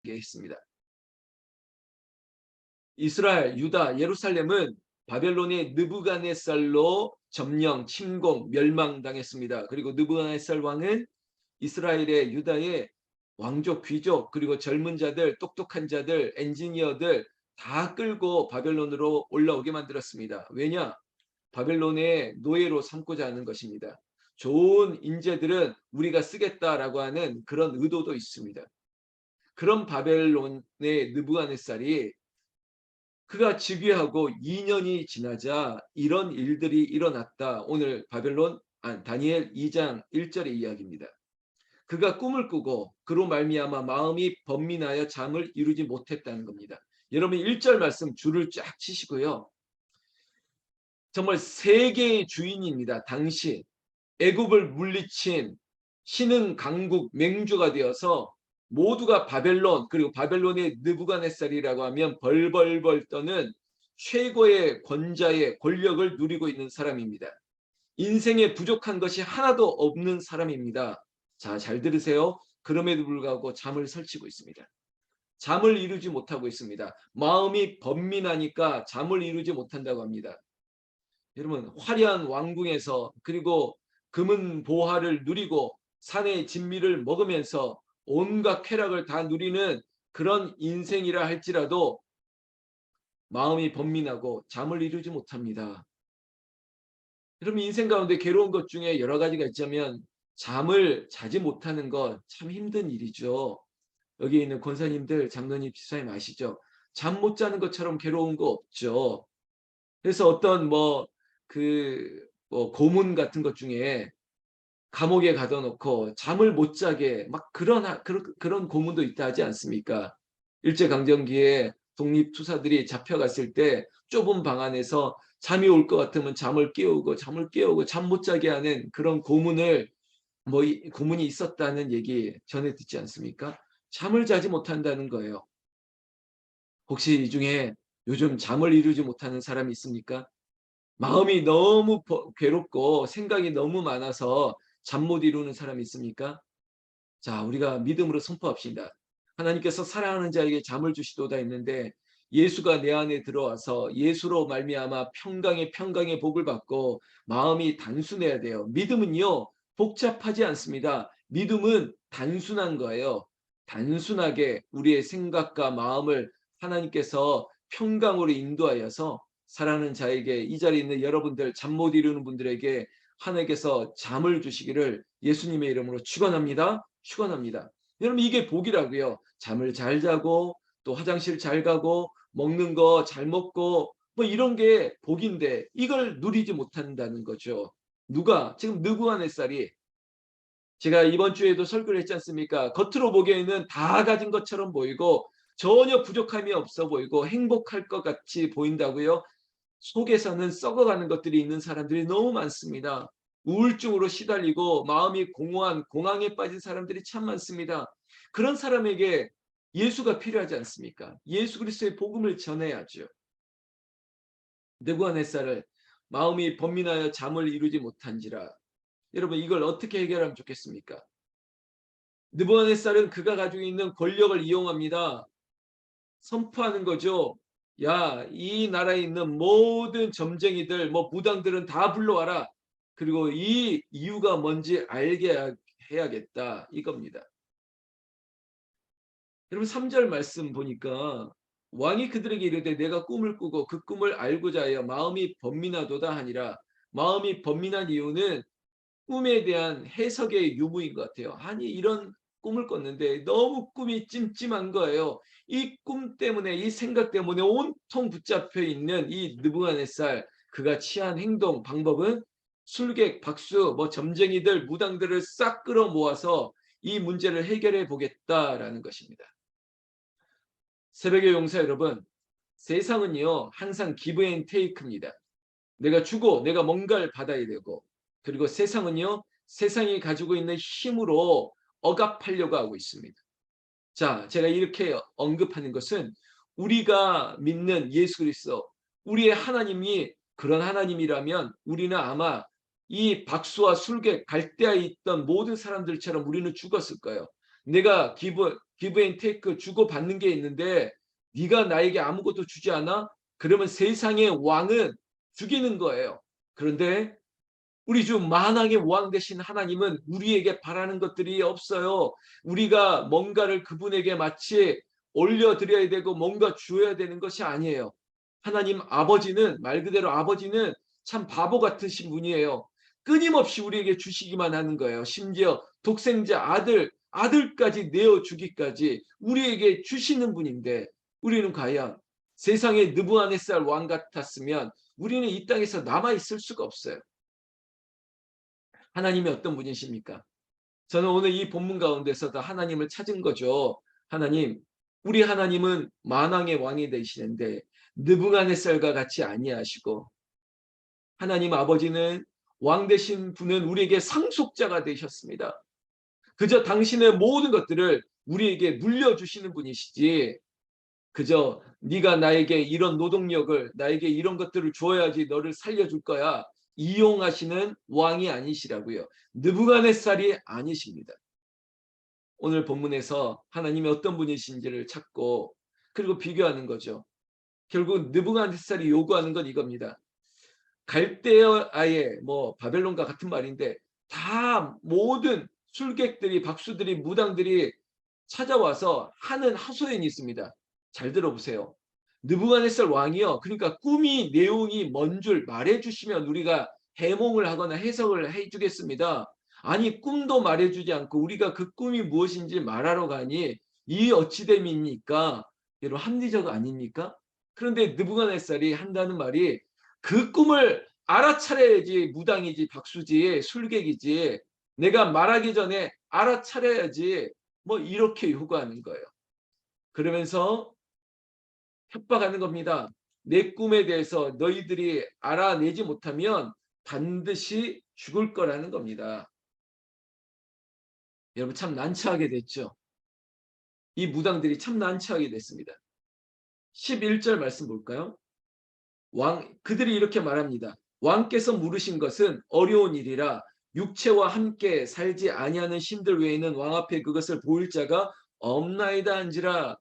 하게 했습니다. 이스라엘, 유다, 예루살렘은 바벨론의 느부갓네살로 점령, 침공, 멸망당했습니다. 그리고 느부갓네살 왕은 이스라엘의 유다의 왕족, 귀족, 그리고 젊은 자들, 똑똑한 자들, 엔지니어들 다 끌고 바벨론으로 올라오게 만들었습니다. 왜냐? 바벨론의 노예로 삼고자 하는 것입니다. 좋은 인재들은 우리가 쓰겠다라고 하는 그런 의도도 있습니다. 그런 바벨론의 느부갓네살이 그가 즉위하고 2년이 지나자 이런 일들이 일어났다. 오늘 다니엘 2장 1절의 이야기입니다. 그가 꿈을 꾸고 그로 말미암아 마음이 번민하여 잠을 이루지 못했다는 겁니다. 여러분 1절 말씀 줄을 쫙 치시고요. 정말 세계의 주인입니다. 당시 애굽을 물리친 신흥 강국 맹주가 되어서 모두가 바벨론, 그리고 바벨론의 느부갓네살이라고 하면 벌벌벌 떠는 최고의 권자의 권력을 누리고 있는 사람입니다. 인생에 부족한 것이 하나도 없는 사람입니다. 자, 잘 들으세요. 그럼에도 불구하고 잠을 설치고 있습니다. 잠을 이루지 못하고 있습니다. 마음이 번민하니까 잠을 이루지 못한다고 합니다. 여러분, 화려한 왕궁에서, 그리고 금은 보화를 누리고 산의 진미를 먹으면서 온갖 쾌락을 다 누리는 그런 인생이라 할지라도 마음이 번민하고 잠을 이루지 못합니다. 여러분, 인생 가운데 괴로운 것 중에 여러 가지가 있자면 잠을 자지 못하는 것 참 힘든 일이죠. 여기 있는 권사님들, 장로님, 집사님 아시죠? 잠 못 자는 것처럼 괴로운 거 없죠. 그래서 어떤 고문 같은 것 중에 감옥에 가둬놓고 잠을 못 자게 막 그런 고문도 있다 하지 않습니까? 일제강점기에 독립투사들이 잡혀갔을 때 좁은 방 안에서 잠이 올 것 같으면 잠을 깨우고 잠 못 자게 하는 그런 고문이 있었다는 얘기 전에 듣지 않습니까? 잠을 자지 못한다는 거예요. 혹시 이 중에 요즘 잠을 이루지 못하는 사람이 있습니까? 마음이 너무 괴롭고 생각이 너무 많아서 잠 못 이루는 사람이 있습니까? 자, 우리가 믿음으로 선포합시다. 하나님께서 사랑하는 자에게 잠을 주시도다 했는데 예수가 내 안에 들어와서 예수로 말미암아 평강의 복을 받고 마음이 단순해야 돼요. 믿음은요, 복잡하지 않습니다. 믿음은 단순한 거예요. 단순하게 우리의 생각과 마음을 하나님께서 평강으로 인도하여서 사랑하는 자에게, 이 자리에 있는 여러분들, 잠 못 이루는 분들에게 하나님께서 잠을 주시기를 예수님의 이름으로 축원합니다. 축원합니다. 여러분, 이게 복이라고요. 잠을 잘 자고 또 화장실 잘 가고 먹는 거 잘 먹고 뭐 이런 게 복인데 이걸 누리지 못한다는 거죠. 누가? 지금 느부갓네살이, 제가 이번 주에도 설교를 했지 않습니까? 겉으로 보기에는 다 가진 것처럼 보이고 전혀 부족함이 없어 보이고 행복할 것 같이 보인다고요. 속에서는 썩어가는 것들이 있는 사람들이 너무 많습니다. 우울증으로 시달리고 마음이 공허한 공황에 빠진 사람들이 참 많습니다. 그런 사람에게 예수가 필요하지 않습니까? 예수 그리스도의 복음을 전해야죠. 느부갓네살을 마음이 번민하여 잠을 이루지 못한지라. 여러분, 이걸 어떻게 해결하면 좋겠습니까? 느부갓네살은 그가 가지고 있는 권력을 이용합니다. 선포하는 거죠. 야, 이 나라에 있는 모든 점쟁이들, 무당들은 다 불러와라. 그리고 이 이유가 뭔지 알게 해야겠다. 이겁니다. 여러분 3절 말씀 보니까 왕이 그들에게 이르되 내가 꿈을 꾸고 그 꿈을 알고자 하여 마음이 번민하도다 하니라. 마음이 번민한 이유는 꿈에 대한 해석의 유무인 것 같아요. 아니, 이런 꿈을 꿨는데 너무 꿈이 찜찜한 거예요. 이 꿈 때문에, 이 생각 때문에 온통 붙잡혀 있는 이 느부갓네살, 그가 취한 행동 방법은 술객, 박수, 점쟁이들, 무당들을 싹 끌어 모아서 이 문제를 해결해 보겠다라는 것입니다. 새벽의 용사 여러분, 세상은요 항상 기브 앤 테이크입니다. 내가 주고 내가 뭔가를 받아야 되고, 그리고 세상은요 세상이 가지고 있는 힘으로 억압하려고 하고 있습니다. 자, 제가 이렇게 언급하는 것은 우리가 믿는 예수 그리스도, 우리의 하나님이 그런 하나님이라면 우리는 아마 이 박수와 술객, 갈대아에 있던 모든 사람들처럼 우리는 죽었을 거예요. 내가 기브 앤 테이크 주고 받는 게 있는데 네가 나에게 아무것도 주지 않아? 그러면 세상의 왕은 죽이는 거예요. 그런데 우리 주 만왕의 왕 되신 하나님은 우리에게 바라는 것들이 없어요. 우리가 뭔가를 그분에게 마치 올려드려야 되고 뭔가 주어야 되는 것이 아니에요. 하나님 아버지는, 말 그대로 아버지는 참 바보 같으신 분이에요. 끊임없이 우리에게 주시기만 하는 거예요. 심지어 독생자 아들까지 내어주기까지 우리에게 주시는 분인데, 우리는 과연 세상의 느부갓네살 왕 같았으면 우리는 이 땅에서 남아 있을 수가 없어요. 하나님이 어떤 분이십니까? 저는 오늘 이 본문 가운데서도 하나님을 찾은 거죠. 하나님, 우리 하나님은 만왕의 왕이 되시는데 느부갓네살과 같이 아니하시고, 하나님 아버지는 왕 되신 분은 우리에게 상속자가 되셨습니다. 그저 당신의 모든 것들을 우리에게 물려주시는 분이시지, 그저 네가 나에게 이런 노동력을, 나에게 이런 것들을 주어야지 너를 살려줄 거야, 이용하시는 왕이 아니시라고요. 느부갓네살이 아니십니다. 오늘 본문에서 하나님이 어떤 분이신지를 찾고 그리고 비교하는 거죠. 결국 느부갓네살이 요구하는 건 이겁니다. 갈대아의 바벨론과 같은 말인데, 다 모든 술객들이, 박수들이, 무당들이 찾아와서 하는 하소연이 있습니다. 잘 들어보세요. 느부갓네살 왕이요, 그러니까 꿈이 내용이 뭔 줄 말해주시면 우리가 해몽을 하거나 해석을 해주겠습니다. 아니, 꿈도 말해주지 않고 우리가 그 꿈이 무엇인지 말하러 가니 이 어찌됨입니까? 여러분, 합리적 아닙니까? 그런데 느부갓네살이 한다는 말이, 그 꿈을 알아차려야지 무당이지 박수지 술객이지, 내가 말하기 전에 알아차려야지, 이렇게 요구하는 거예요. 그러면서 협박하는 겁니다. 내 꿈에 대해서 너희들이 알아내지 못하면 반드시 죽을 거라는 겁니다. 여러분, 참 난처하게 됐죠. 이 무당들이 참 난처하게 됐습니다. 11절 말씀 볼까요? 그들이 이렇게 말합니다. 왕께서 물으신 것은 어려운 일이라 육체와 함께 살지 아니하는 신들 외에는 왕 앞에 그것을 보일 자가 없나이다 한지라.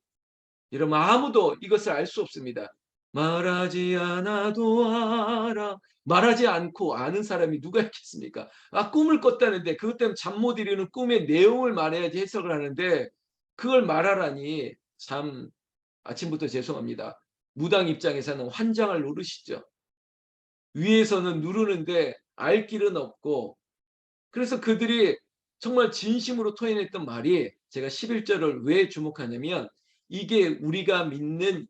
여러분, 아무도 이것을 알 수 없습니다. 말하지 않아도 알아. 말하지 않고 아는 사람이 누가 있겠습니까? 꿈을 꿨다는데 그것 때문에 잠 못 이루는 꿈의 내용을 말해야지 해석을 하는데, 그걸 말하라니 참, 아침부터 죄송합니다. 무당 입장에서는 환장을 누르시죠. 위에서는 누르는데 알 길은 없고, 그래서 그들이 정말 진심으로 토해냈던 말이, 제가 11절을 왜 주목하냐면, 이게 우리가 믿는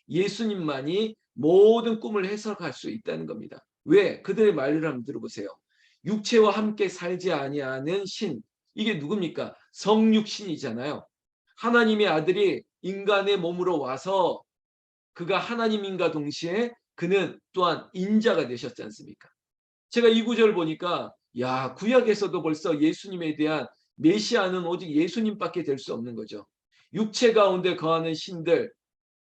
예수님만이 모든 꿈을 해석할 수 있다는 겁니다. 왜? 그들의 말을 한번 들어보세요. 육체와 함께 살지 아니하는 신, 이게 누굽니까? 성육신이잖아요. 하나님의 아들이 인간의 몸으로 와서 그가 하나님인가 동시에 그는 또한 인자가 되셨지 않습니까? 제가 이 구절을 보니까, 야, 구약에서도 벌써 예수님에 대한 메시아는 오직 예수님밖에 될 수 없는 거죠. 육체 가운데 거하는 신들,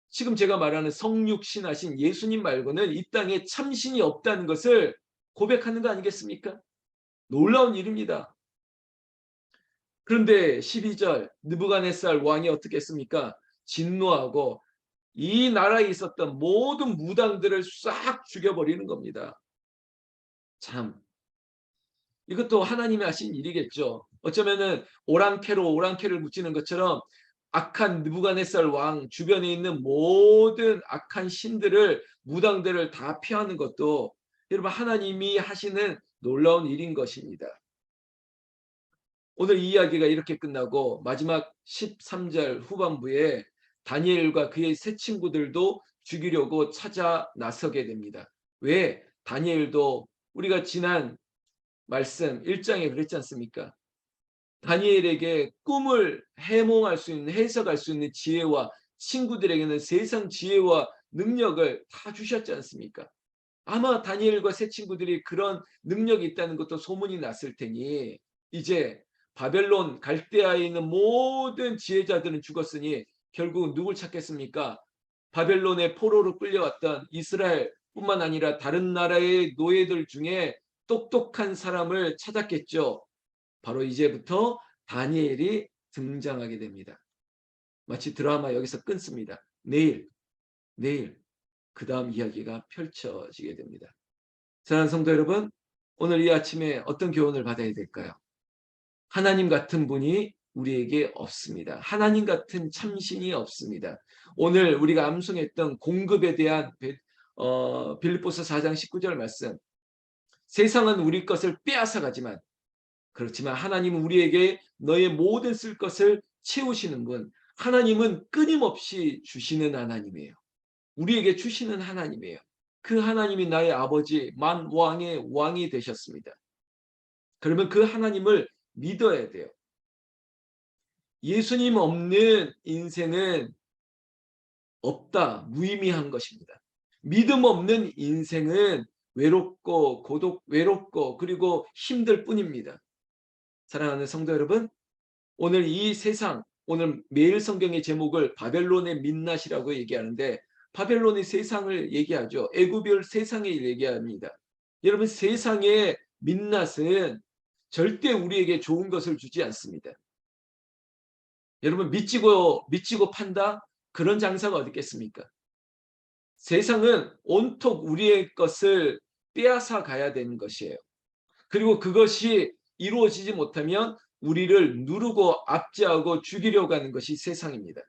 지금 제가 말하는 성육신하신 예수님 말고는 이 땅에 참신이 없다는 것을 고백하는 거 아니겠습니까? 놀라운 일입니다. 그런데 12절 느부갓네살 왕이 어떻게 했습니까? 진노하고 이 나라에 있었던 모든 무당들을 싹 죽여버리는 겁니다. 참, 이것도 하나님이 하신 일이겠죠. 어쩌면은 오랑캐를 붙이는 것처럼 악한 느부갓네살 왕 주변에 있는 모든 악한 신들을, 무당들을 다 피하는 것도 여러분 하나님이 하시는 놀라운 일인 것입니다. 오늘 이 이야기가 이렇게 끝나고 마지막 13절 후반부에 다니엘과 그의 세 친구들도 죽이려고 찾아 나서게 됩니다. 왜? 다니엘도 우리가 지난 말씀 1장에 그랬지 않습니까? 다니엘에게 꿈을 해몽할 수 있는, 해석할 수 있는 지혜와 친구들에게는 세상 지혜와 능력을 다 주셨지 않습니까? 아마 다니엘과 세 친구들이 그런 능력이 있다는 것도 소문이 났을 테니, 이제 바벨론 갈대아에 있는 모든 지혜자들은 죽었으니 결국 누굴 찾겠습니까? 바벨론의 포로로 끌려왔던 이스라엘뿐만 아니라 다른 나라의 노예들 중에 똑똑한 사람을 찾았겠죠. 바로 이제부터 다니엘이 등장하게 됩니다. 마치 드라마 여기서 끊습니다. 내일 그 다음 이야기가 펼쳐지게 됩니다. 사랑하는 성도 여러분, 오늘 이 아침에 어떤 교훈을 받아야 될까요? 하나님 같은 분이 우리에게 없습니다. 하나님 같은 참신이 없습니다. 오늘 우리가 암송했던 공급에 대한 빌립보서 4장 19절 말씀. 세상은 우리 것을 빼앗아 가지만 그렇지만 하나님은 우리에게 너의 모든 쓸 것을 채우시는 분. 하나님은 끊임없이 주시는 하나님이에요. 우리에게 주시는 하나님이에요. 그 하나님이 나의 아버지 만왕의 왕이 되셨습니다. 그러면 그 하나님을 믿어야 돼요. 예수님 없는 인생은 없다, 무의미한 것입니다. 믿음 없는 인생은 외롭고 외롭고 그리고 힘들 뿐입니다. 사랑하는 성도 여러분, 오늘 이 세상, 오늘 매일 성경의 제목을 바벨론의 민낯이라고 얘기하는데 바벨론의 세상을 얘기하죠. 애굽의 세상을 얘기합니다. 여러분, 세상의 민낯은 절대 우리에게 좋은 것을 주지 않습니다. 여러분, 미치고 판다? 그런 장사가 어디 있겠습니까? 세상은 온통 우리의 것을 빼앗아 가야 되는 것이에요. 그리고 그것이 이루어지지 못하면 우리를 누르고 압제하고 죽이려고 하는 것이 세상입니다.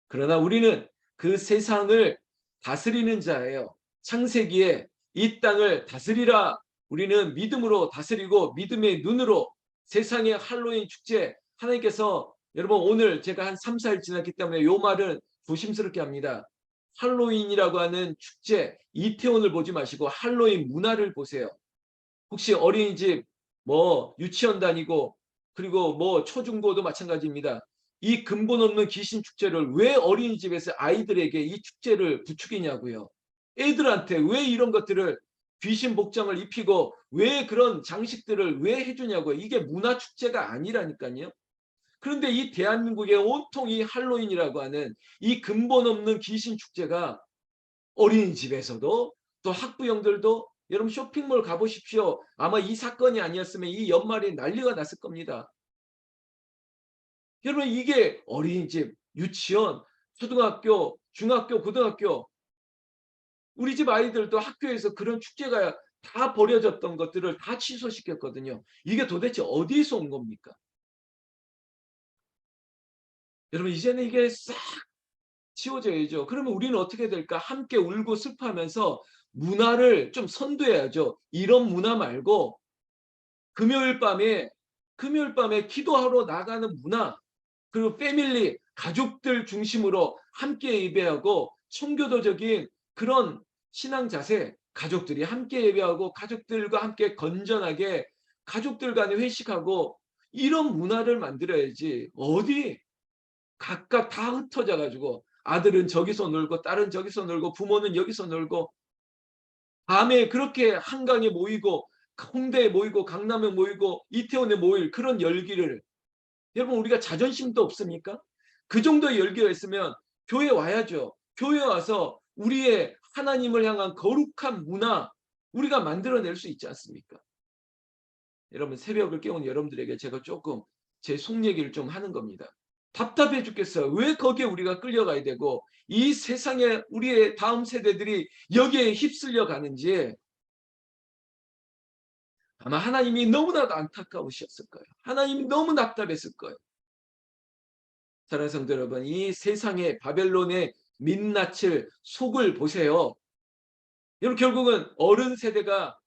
그러나 우리는 그 세상을 다스리는 자예요. 창세기에 이 땅을 다스리라. 우리는 믿음으로 다스리고 믿음의 눈으로 세상의 할로윈 축제, 하나님께서 여러분 오늘 제가 한 3, 4일 지났기 때문에 이 말은 조심스럽게 합니다. 할로윈이라고 하는 축제, 이태원을 보지 마시고 할로윈 문화를 보세요. 혹시 어린이집, 유치원 다니고 그리고 초중고도 마찬가지입니다. 이 근본 없는 귀신 축제를 왜 어린이집에서 아이들에게 이 축제를 부추기냐고요. 애들한테 왜 이런 것들을 귀신 복장을 입히고 왜 그런 장식들을 왜 해주냐고요. 이게 문화 축제가 아니라니까요. 그런데 이 대한민국의 온통 이 할로윈이라고 하는 이 근본 없는 귀신 축제가 어린이집에서도 또 학부형들도 여러분 쇼핑몰 가보십시오. 아마 이 사건이 아니었으면 이 연말에 난리가 났을 겁니다. 여러분 이게 어린이집, 유치원, 초등학교, 중학교, 고등학교 우리 집 아이들도 학교에서 그런 축제가 다 벌어졌던 것들을 다 취소시켰거든요. 이게 도대체 어디서 온 겁니까? 여러분 이제는 이게 싹 지워져야죠. 그러면 우리는 어떻게 될까? 함께 울고 슬퍼하면서 문화를 좀 선도해야죠. 이런 문화 말고 금요일 밤에 기도하러 나가는 문화, 그리고 패밀리, 가족들 중심으로 함께 예배하고 청교도적인 그런 신앙 자세, 가족들이 함께 예배하고 가족들과 함께 건전하게 가족들 간에 회식하고 이런 문화를 만들어야지. 어디 각각 다 흩어져 가지고 아들은 저기서 놀고 딸은 저기서 놀고 부모는 여기서 놀고 밤에 그렇게 한강에 모이고 홍대에 모이고 강남에 모이고 이태원에 모일 그런 열기를 여러분 우리가 자존심도 없습니까? 그 정도의 열기가 있으면 교회 와야죠. 교회 와서 우리의 하나님을 향한 거룩한 문화 우리가 만들어낼 수 있지 않습니까? 여러분 새벽을 깨운 여러분들에게 제가 조금 제 속 얘기를 좀 하는 겁니다. 답답해 죽겠어요. 왜 거기에 우리가 끌려가야 되고 이 세상에 우리의 다음 세대들이 여기에 휩쓸려 가는지 아마 하나님이 너무나도 안타까우셨을 거예요. 하나님이 너무 답답했을 거예요. 사랑하는 성도 여러분, 이 세상의 바벨론의 민낯을 속을 보세요. 여러분 결국은 어른 세대가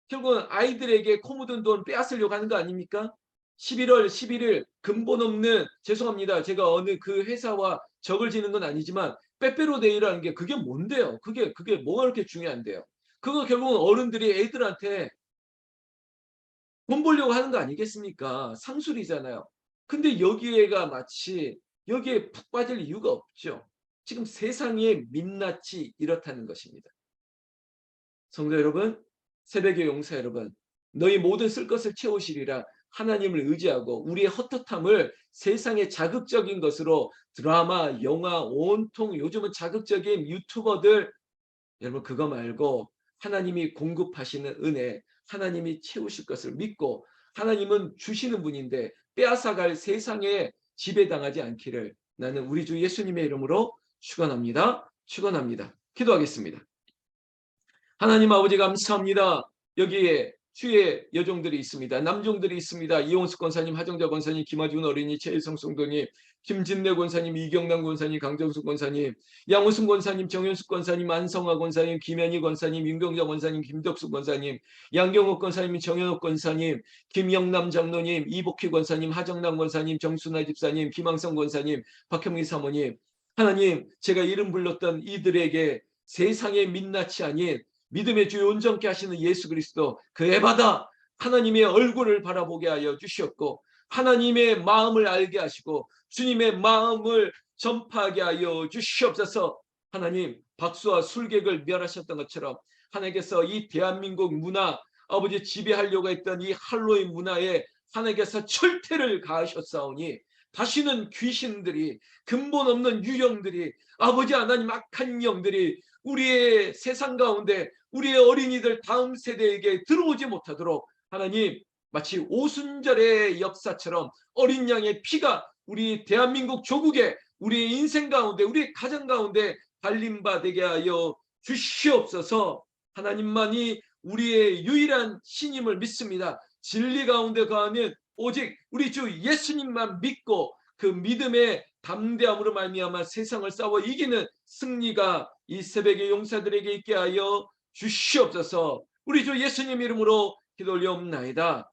결국은 아이들에게 코 묻은 돈 빼앗으려고 하는 거 아닙니까? 11월 11일 근본 없는 죄송합니다. 제가 어느 그 회사와 적을 지는 건 아니지만 빼빼로데이라는 게 그게 뭔데요? 그게 뭐가 그렇게 중요한데요? 그거 결국은 어른들이 애들한테 돈 벌려고 하는 거 아니겠습니까? 상술이잖아요. 근데 여기에가 마치 여기에 푹 빠질 이유가 없죠. 지금 세상의 민낯이 이렇다는 것입니다. 성도 여러분, 새벽의 용사 여러분, 너희 모든 쓸 것을 채우시리라 하나님을 의지하고 우리의 헛헛함을 세상의 자극적인 것으로 드라마, 영화, 온통 요즘은 자극적인 유튜버들 여러분 그거 말고 하나님이 공급하시는 은혜, 하나님이 채우실 것을 믿고 하나님은 주시는 분인데 빼앗아갈 세상의 지배당하지 않기를 나는 우리 주 예수님의 이름으로 축원합니다. 축원합니다. 기도하겠습니다. 하나님 아버지 감사합니다. 여기에 주의 여종들이 있습니다. 남종들이 있습니다. 이용숙 권사님, 하정자 권사님, 김하준 어린이, 최일성 성도님, 김진래 권사님, 이경남 권사님, 강정숙 권사님, 양우승 권사님, 정현숙 권사님, 안성화 권사님, 김현희 권사님, 윤경자 권사님, 김덕수 권사님, 양경옥 권사님, 정현옥 권사님, 김영남 장로님, 이복희 권사님, 하정남 권사님, 정순아 집사님, 김항성 권사님, 박형미 사모님, 하나님 제가 이름 불렀던 이들에게 세상의 민낯이 아닌 믿음의 주 온전케 하시는 예수 그리스도 그 에바다 하나님의 얼굴을 바라보게 하여 주시었고 하나님의 마음을 알게 하시고 주님의 마음을 전파하게 하여 주시옵소서. 하나님 박수와 술객을 멸하셨던 것처럼 하나님께서 이 대한민국 문화 아버지 지배하려고 했던 이 할로윈 문화에 하나님께서 철퇴를 가하셨사오니 다시는 귀신들이 근본 없는 유령들이 아버지 하나님 악한 영들이 우리의 세상 가운데 우리의 어린이들 다음 세대에게 들어오지 못하도록 하나님 마치 오순절의 역사처럼 어린 양의 피가 우리 대한민국 조국에 우리의 인생 가운데 우리의 가정 가운데 발림받게 하여 주시옵소서. 하나님만이 우리의 유일한 신임을 믿습니다. 진리 가운데 거하면 오직 우리 주 예수님만 믿고 그 믿음의 담대함으로 말미암아 세상을 싸워 이기는 승리가 이 새벽의 용사들에게 있게 하여 주시옵소서. 우리 주 예수님 이름으로 기도 올려옵나이다.